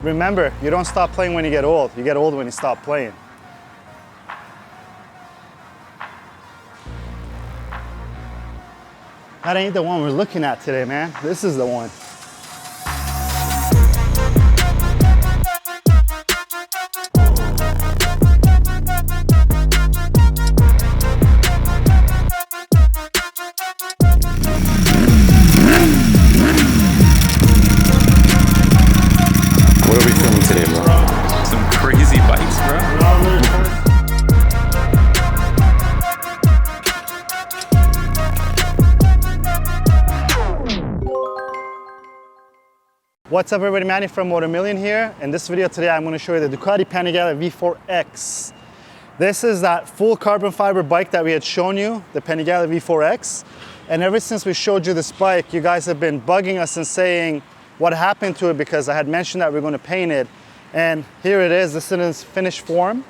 Remember, you don't stop playing when you get old. You get old when you stop playing. That ain't the one we're looking at today, man. This is the one. What are we filming today, bro? Some crazy bikes, bro. What's up everybody, Manny from Motomillion here. In this video today, I'm going to show you the Ducati Panigale V4X. This is that full carbon fiber bike that we had shown you, the Panigale V4X. And ever since we showed you this bike, you guys have been bugging us and saying what happened to it, because I had mentioned that we're going to paint it. And here it is, this is in its finished form.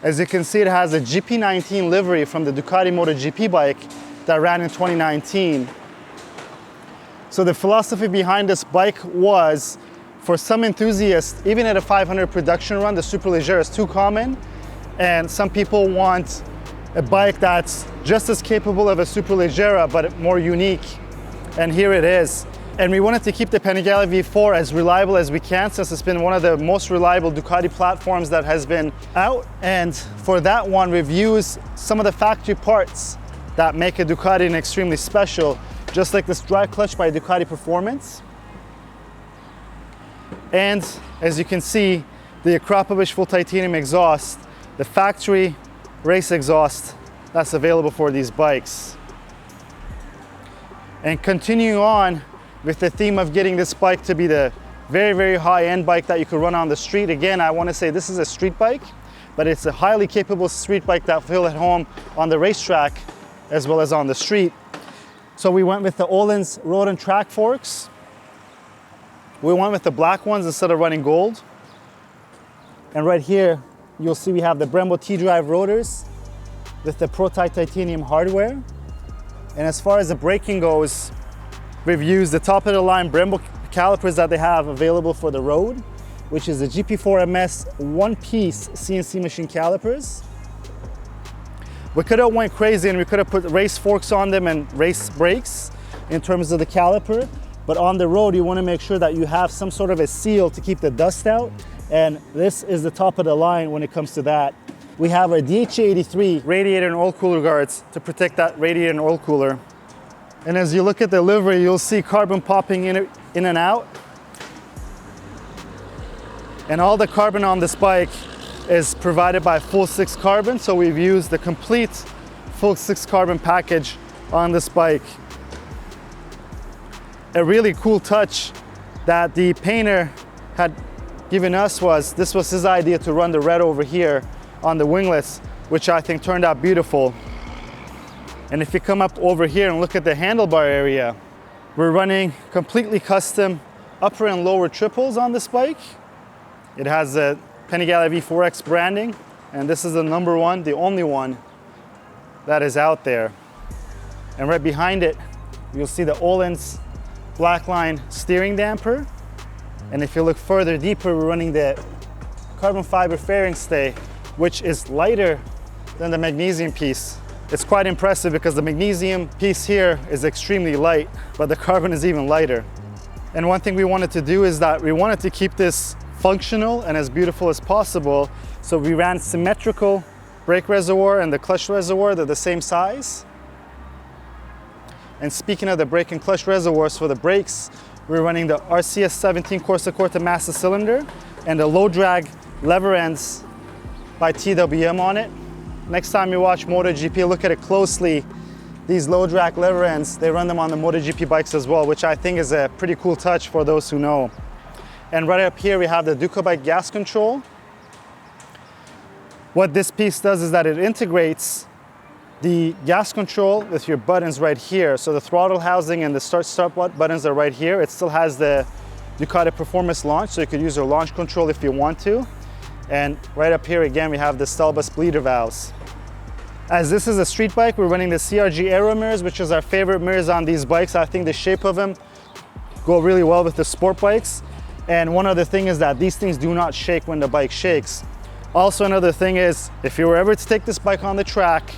As you can see, it has a GP19 livery from the Ducati MotoGP bike that ran in 2019. So the philosophy behind this bike was, for some enthusiasts, even at a 500 production run, the Superleggera is too common. And some people want a bike that's just as capable of a Superleggera, but more unique. And here it is. And we wanted to keep the Panigale V4 as reliable as we can, since it's been one of the most reliable Ducati platforms that has been out. And for that one, we've used some of the factory parts that make a Ducati extremely special, just like this dry clutch by Ducati Performance. And as you can see, the Akrapovic full titanium exhaust, the factory race exhaust that's available for these bikes. And continuing on with the theme of getting this bike to be the very, very high-end bike that you could run on the street. Again, I want to say this is a street bike, but it's a highly capable street bike that will feel at home on the racetrack as well as on the street. So we went with the Öhlins road and track forks. We went with the black ones instead of running gold. And right here, you'll see we have the Brembo T-Drive rotors with the Prototype titanium hardware. And as far as the braking goes, we've used the top-of-the-line Brembo calipers that they have available for the road, which is the GP4MS one-piece CNC machine calipers. We could have went crazy and we could have put race forks on them and race brakes in terms of the caliper, but on the road you want to make sure that you have some sort of a seal to keep the dust out, and this is the top of the line when it comes to that. We have our DHA83 radiator and oil cooler guards to protect that radiator and oil cooler. And as you look at the livery, you'll see carbon popping in and out. And all the carbon on this bike is provided by Full 6 Carbon, so we've used the complete Full 6 Carbon package on this bike. A really cool touch that the painter had given us was, this was his idea to run the red over here on the winglets, which I think turned out beautiful. And if you come up over here and look at the handlebar area, we're running completely custom upper and lower triples on this bike. It has a Panigale V4X branding, and this is the number one, the only one that is out there. And right behind it, you'll see the Öhlins Blackline steering damper. And if you look further deeper, we're running the carbon fiber fairing stay, which is lighter than the magnesium piece. It's quite impressive because the magnesium piece here is extremely light, but the carbon is even lighter. And one thing we wanted to do is that we wanted to keep this functional and as beautiful as possible. So we ran symmetrical brake reservoir and the clutch reservoir, they're the same size. And speaking of the brake and clutch reservoirs, for the brakes, we're running the RCS 17 Corsa Corta master cylinder and the low drag lever ends by TWM on it. Next time you watch MotoGP, look at it closely. These low drag lever ends, they run them on the MotoGP bikes as well, which I think is a pretty cool touch for those who know. And right up here we have the Ducati gas control. What this piece does is that it integrates the gas control with your buttons right here. So the throttle housing and the start-stop buttons are right here. It still has the Ducati Performance launch, so you could use your launch control if you want to. And right up here again, we have the Stelbus bleeder valves. As this is a street bike, we're running the CRG Aero mirrors, which is our favorite mirrors on these bikes. I think the shape of them go really well with the sport bikes. And one other thing is that these things do not shake when the bike shakes. Also, another thing is, if you were ever to take this bike on the track,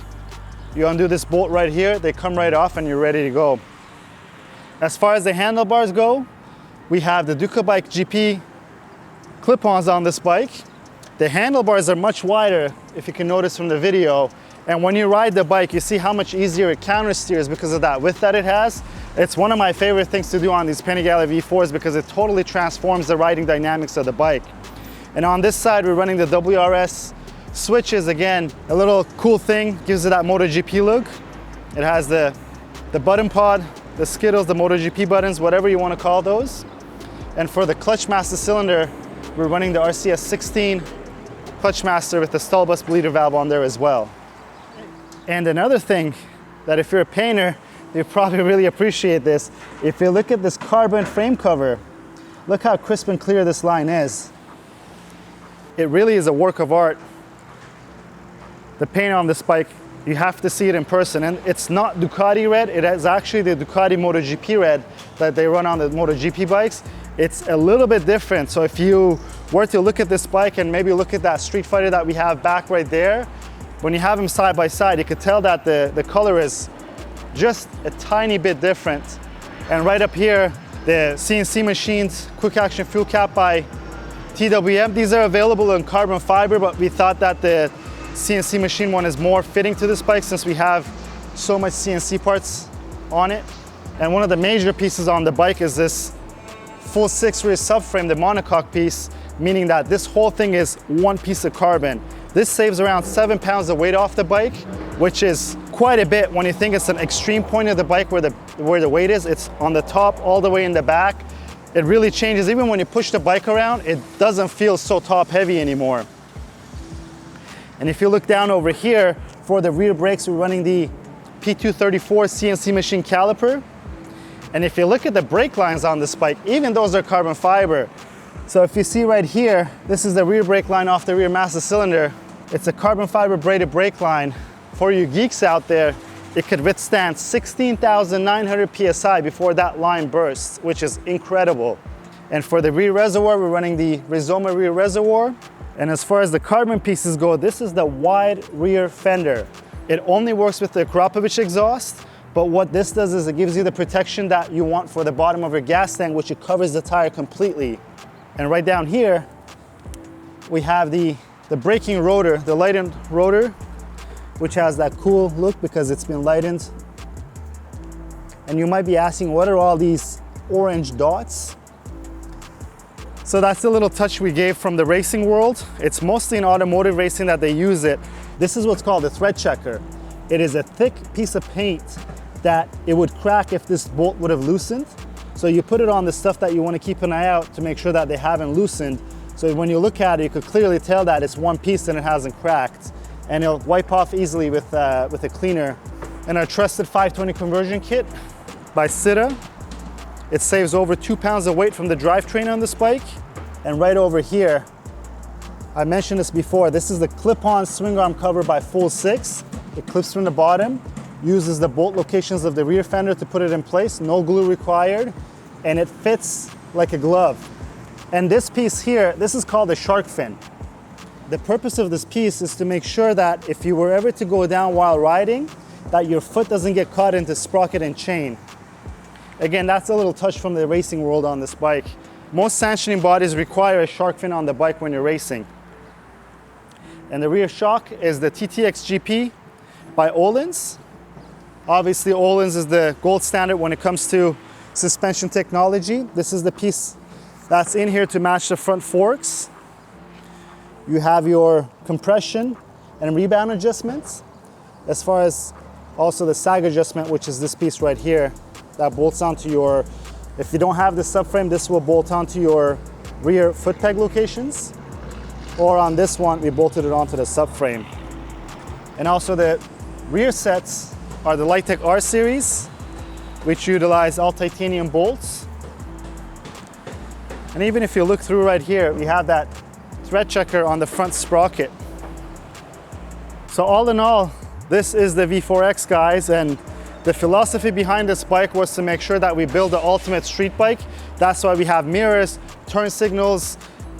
you undo this bolt right here, they come right off and you're ready to go. As far as the handlebars go, we have the Ducati GP clip-ons on this bike. The handlebars are much wider, if you can notice from the video. And when you ride the bike, you see how much easier it counter steers because of that width that it has. It's one of my favorite things to do on these Panigale V4s because it totally transforms the riding dynamics of the bike. And on this side, we're running the WRS switches. Again, a little cool thing, gives it that MotoGP look. It has the button pod, the skittles, the MotoGP buttons, whatever you want to call those. And for the clutch master cylinder, we're running the RCS 16 clutch master with the stall bus bleeder valve on there as well. And another thing that if you're a painter, you probably really appreciate this. If you look at this carbon frame cover, look how crisp and clear this line is. It really is a work of art. The paint on this bike, you have to see it in person. And it's not Ducati red, it is actually the Ducati MotoGP red that they run on the MotoGP bikes. It's a little bit different. So if you were to look at this bike and maybe look at that Street Fighter that we have back right there, when you have them side by side, you could tell that the color is just a tiny bit different. And right up here, the CNC machines, quick action fuel cap by TWM. These are available in carbon fiber, but we thought that the CNC machine one is more fitting to this bike since we have so much CNC parts on it. And one of the major pieces on the bike is this full 6-rear subframe, the monocoque piece, meaning that this whole thing is one piece of carbon. This saves around 7 pounds of weight off the bike, which is quite a bit when you think it's an extreme point of the bike where the weight is. It's on the top all the way in the back. It really changes. Even when you push the bike around, it doesn't feel so top heavy anymore. And if you look down over here, for the rear brakes, we're running the P234 CNC machine caliper. And if you look at the brake lines on this bike, even those are carbon fiber. So if you see right here, this is the rear brake line off the rear master cylinder. It's a carbon fiber braided brake line. For you geeks out there, it could withstand 16,900 PSI before that line bursts, which is incredible. And for the rear reservoir, we're running the Rizoma rear reservoir. And as far as the carbon pieces go, this is the wide rear fender. It only works with the Krapovich exhaust, but what this does is it gives you the protection that you want for the bottom of your gas tank, which it covers the tire completely. And right down here, we have the braking rotor, the lightened rotor, which has that cool look because it's been lightened. And you might be asking, what are all these orange dots? So that's the little touch we gave from the racing world. It's mostly in automotive racing that they use it. This is what's called a thread checker. It is a thick piece of paint that it would crack if this bolt would have loosened. So you put it on the stuff that you want to keep an eye out to make sure that they haven't loosened. So when you look at it, you could clearly tell that it's one piece and it hasn't cracked. And it'll wipe off easily with a cleaner. And our trusted 520 conversion kit by Sita. It saves over 2 pounds of weight from the drivetrain on this bike. And right over here, I mentioned this before, this is the clip-on swing arm cover by Full 6. It clips from the bottom, uses the bolt locations of the rear fender to put it in place, no glue required, and it fits like a glove. And this piece here, this is called a shark fin. The purpose of this piece is to make sure that if you were ever to go down while riding, that your foot doesn't get caught into sprocket and chain. Again, that's a little touch from the racing world on this bike. Most sanctioning bodies require a shark fin on the bike when you're racing. And the rear shock is the TTX GP by Öhlins. Obviously, Öhlins is the gold standard when it comes to suspension technology. This is the piece that's in here to match the front forks. You have your compression and rebound adjustments, as far as also the sag adjustment, which is this piece right here that bolts onto your, if you don't have the subframe, this will bolt onto your rear foot peg locations. Or on this one, we bolted it onto the subframe. And also the rear sets are the Lightech R series, which utilize all titanium bolts. And even if you look through right here, we have that thread checker on the front sprocket. So all in all, this is the V4X, guys, and the philosophy behind this bike was to make sure that we build the ultimate street bike That's why we have mirrors, turn signals,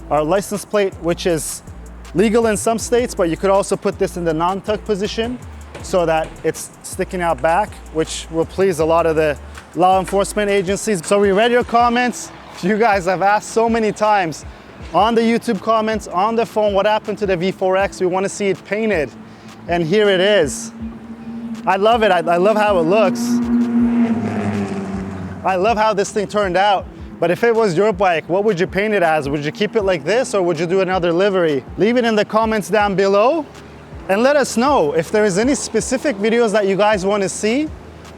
our license plate, which is legal in some states, but you could also put this in the non-tuck position so that it's sticking out back, which will please a lot of the law enforcement agencies. So we read your comments. You guys have asked so many times on the YouTube comments, on the phone, what happened to the V4X? We want to see it painted. And here it is. I love it. I love how it looks. I love how this thing turned out. But if it was your bike, what would you paint it as? Would you keep it like this, or would you do another livery? Leave it in the comments down below and let us know if there is any specific videos that you guys want to see.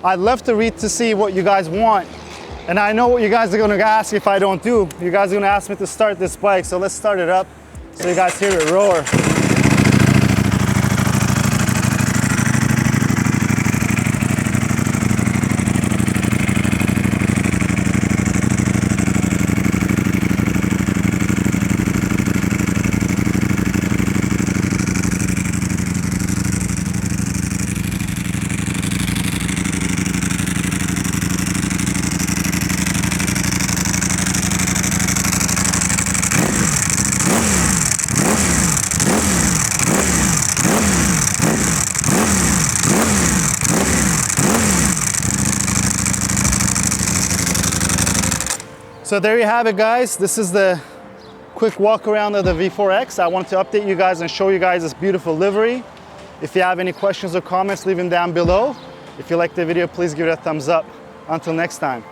I'd love to read to see what you guys want. And I know what you guys are going to ask if I don't do. You guys are going to ask me to start this bike, so let's start it up so you guys hear it roar. So there you have it, guys. This is the quick walk around of the V4X. I wanted to update you guys and show you guys this beautiful livery. If you have any questions or comments, leave them down below. If you liked the video, please give it a thumbs up. Until next time.